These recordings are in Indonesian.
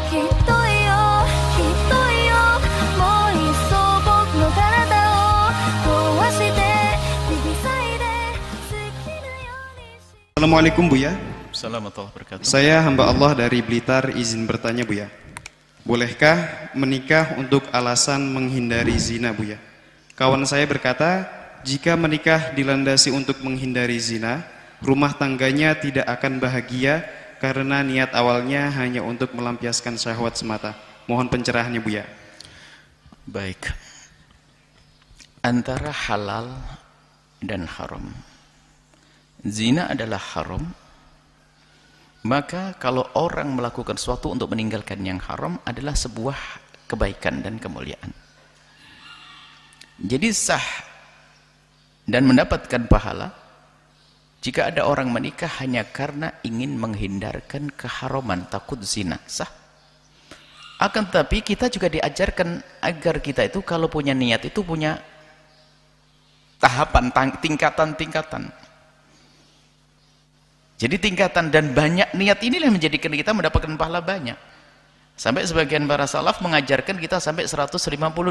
Assalamualaikum Buya. Assalamualaikum warahmatullahi wabarakatuh. Saya hamba Allah dari Blitar, izin bertanya Buya. Bolehkah menikah untuk alasan menghindari zina Buya? Kawan saya berkata, jika menikah dilandasi untuk menghindari zina, rumah tangganya tidak akan bahagia karena niat awalnya hanya untuk melampiaskan syahwat semata. Mohon pencerahannya Buya. Baik. Antara halal dan haram. Zina adalah haram, maka kalau orang melakukan sesuatu untuk meninggalkan yang haram adalah sebuah kebaikan dan kemuliaan. Jadi sah dan mendapatkan pahala jika ada orang menikah hanya karena ingin menghindarkan keharaman, takut zina, sah. Akan tetapi kita juga diajarkan agar kita itu kalau punya niat itu punya tahapan, tingkatan-tingkatan. Jadi tingkatan dan banyak niat inilah yang menjadikan kita mendapatkan pahala banyak. Sampai sebagian para salaf mengajarkan kita sampai 150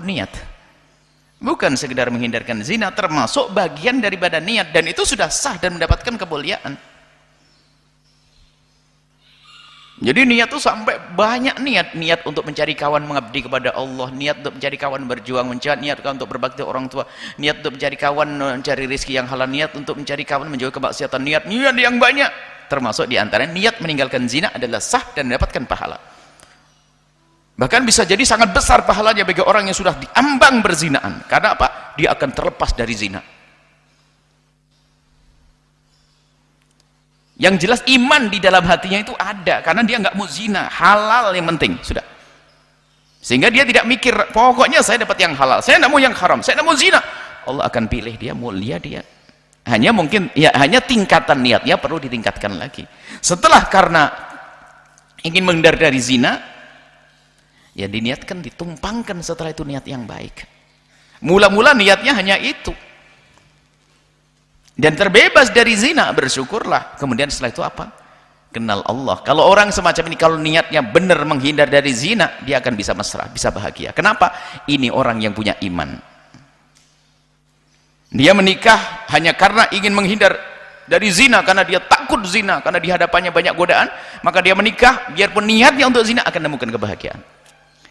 niat. Bukan sekedar menghindarkan zina, termasuk bagian daripada niat, dan itu sudah sah dan mendapatkan kemuliaan. Jadi niat itu sampai banyak niat untuk mencari kawan mengabdi kepada Allah, niat untuk mencari kawan berjuang, niat untuk berbakti orang tua, niat untuk mencari kawan mencari rezeki yang halal, niat untuk mencari kawan menjauhi kemaksiatan, niat yang banyak. Termasuk diantaranya niat meninggalkan zina adalah sah dan mendapatkan pahala. Bahkan bisa jadi sangat besar pahalanya bagi orang yang sudah diambang berzinaan. Karena apa? Dia akan terlepas dari zina. Yang jelas iman di dalam hatinya itu ada, karena dia nggak mau zina, halal yang penting sudah. Sehingga dia tidak mikir, pokoknya saya dapat yang halal, saya nggak mau yang haram, saya nggak mau zina. Allah akan pilih dia, mulia dia. Hanya mungkin, ya hanya tingkatan niatnya perlu ditingkatkan lagi. Setelah karena ingin menghindar dari zina, ya diniatkan, ditumpangkan setelah itu niat yang baik. Mula-mula niatnya hanya itu. Dan terbebas dari zina, bersyukurlah. Kemudian setelah itu apa? Kenal Allah. Kalau orang semacam ini, kalau niatnya benar menghindar dari zina, dia akan bisa mesra, bisa bahagia. Kenapa? Ini orang yang punya iman. Dia menikah hanya karena ingin menghindar dari zina, karena dia takut zina, karena di hadapannya banyak godaan, maka dia menikah, biarpun niatnya untuk zina akan menemukan kebahagiaan.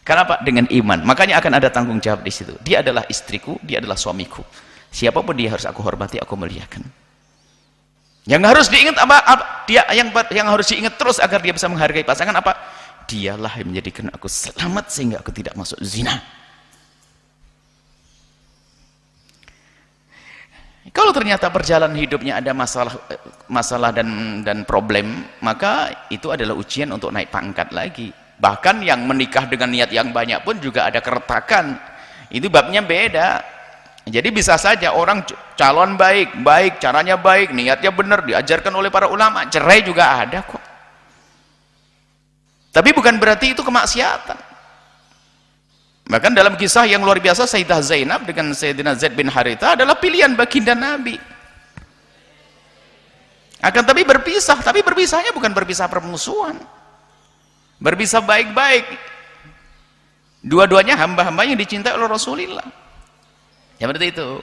Kenapa? Dengan iman. Makanya akan ada tanggung jawab di situ. Dia adalah istriku, dia adalah suamiku. Siapapun dia harus aku hormati, aku muliakan. Yang harus diingat apa? Dia yang harus diingat terus agar dia bisa menghargai pasangan apa? Dialah yang menjadikan aku selamat sehingga aku tidak masuk zina. Kalau ternyata perjalanan hidupnya ada masalah dan problem, maka itu adalah ujian untuk naik pangkat lagi. Bahkan yang menikah dengan niat yang banyak pun juga ada keretakan. Itu babnya beda. Jadi bisa saja orang calon baik, caranya baik, niatnya benar, diajarkan oleh para ulama, cerai juga ada kok. Tapi bukan berarti itu kemaksiatan. Bahkan dalam kisah yang luar biasa, Sayyidah Zainab dengan Sayyidina Zaid bin Haritha adalah pilihan baginda Nabi. Akan tapi berpisahnya bukan berpisah permusuhan. Berpisah baik-baik. Dua-duanya hamba-hamba yang dicintai oleh Rasulullah. Ya seperti itu.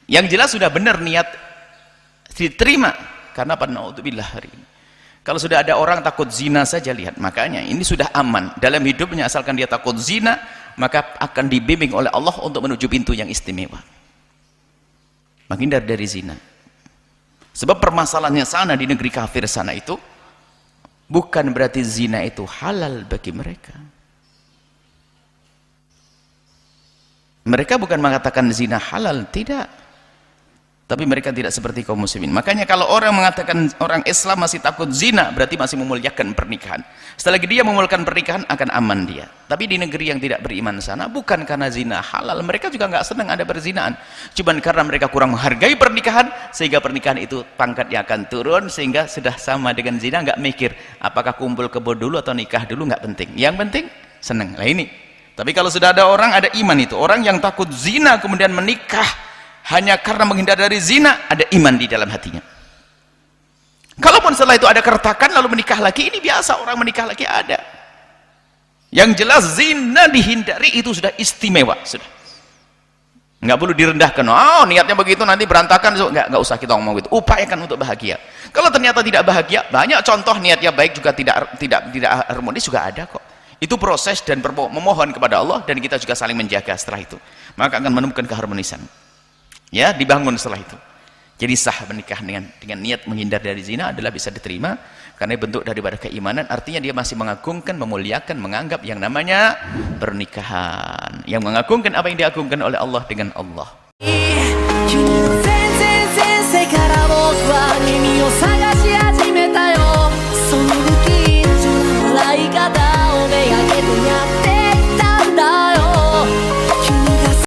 Yang jelas sudah benar niat diterima. Karena apa? Na'udzubillah hari ini. Kalau sudah ada orang takut zina saja, lihat. Makanya ini sudah aman. Dalam hidupnya asalkan dia takut zina, maka akan dibimbing oleh Allah untuk menuju pintu yang istimewa. Menghindar dari zina. Sebab permasalahannya sana di negeri kafir sana itu, bukan berarti zina itu halal bagi mereka. Mereka bukan mengatakan zina halal, tidak. Tapi mereka tidak seperti kaum muslimin. Makanya kalau orang mengatakan orang Islam masih takut zina, berarti masih memuliakan pernikahan. Setelah dia memuliakan pernikahan, akan aman dia. Tapi di negeri yang tidak beriman sana, bukan karena zina halal, mereka juga nggak senang ada perzinaan. Cuman karena mereka kurang menghargai pernikahan, sehingga pernikahan itu pangkatnya akan turun, sehingga sudah sama dengan zina, nggak mikir apakah kumpul kebo dulu atau nikah dulu, nggak penting. Yang penting senang. Lah ini. Tapi kalau sudah ada orang, ada iman itu, orang yang takut zina kemudian menikah hanya karena menghindar dari zina, ada iman di dalam hatinya. Kalaupun setelah itu ada keretakan lalu menikah lagi, ini biasa orang menikah lagi ada. Yang jelas zina dihindari itu sudah istimewa, sudah. Nggak perlu direndahkan. Oh, niatnya begitu nanti berantakan. Nggak usah kita ngomong gitu. Upayakan untuk bahagia. Kalau ternyata tidak bahagia, banyak contoh niatnya baik juga tidak harmonis juga ada kok. Itu proses dan memohon kepada Allah, dan kita juga saling menjaga setelah itu. Maka akan menemukan keharmonisan. Ya, dibangun setelah itu. Jadi sah menikah dengan niat menghindar dari zina adalah bisa diterima karena bentuk daripada keimanan. Artinya dia masih mengagungkan, memuliakan, menganggap yang namanya pernikahan, yang mengagungkan apa yang diagungkan oleh Allah dengan Allah.